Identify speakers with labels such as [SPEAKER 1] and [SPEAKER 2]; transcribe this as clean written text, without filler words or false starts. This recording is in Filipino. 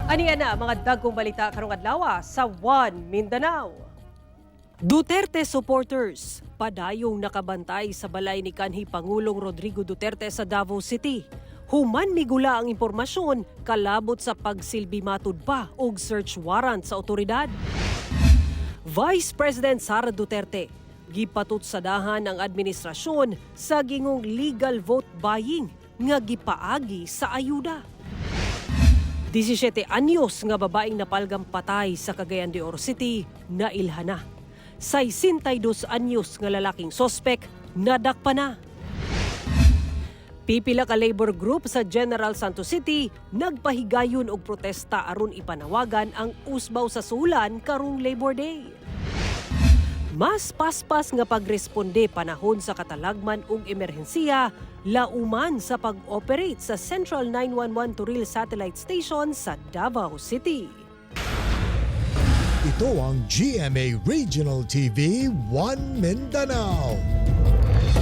[SPEAKER 1] Aniya na mga dagkong balita karong adlawa sa One Mindanao. Duterte supporters padayong nakabantay sa balay ni kanhi Pangulong Rodrigo Duterte sa Davao City. Human migula ang impormasyon kalabot sa pagsilbi matud pa og search warrant sa otoridad. Vice President Sara Duterte gipatutsadahan ang administrasyon sa gingong legal vote buying nga gipaagi sa ayuda. 17 anyos nga babaeng napalgang patay sa Cagayan de Oro City na ilhana. 62 anyos nga lalaking sospek nadakpa na. Pipila ka labor group sa General Santos City nagpahigayon og protesta aron ipanawagan ang usbaw sa sulan karong Labor Day. Mas paspas nga pagresponde panahon sa katalagman ug emerhensiya lauman sa pag-operate sa Central 911 Turil Satellite Station sa Davao City.
[SPEAKER 2] Ito ang GMA Regional TV 1 Mindanao.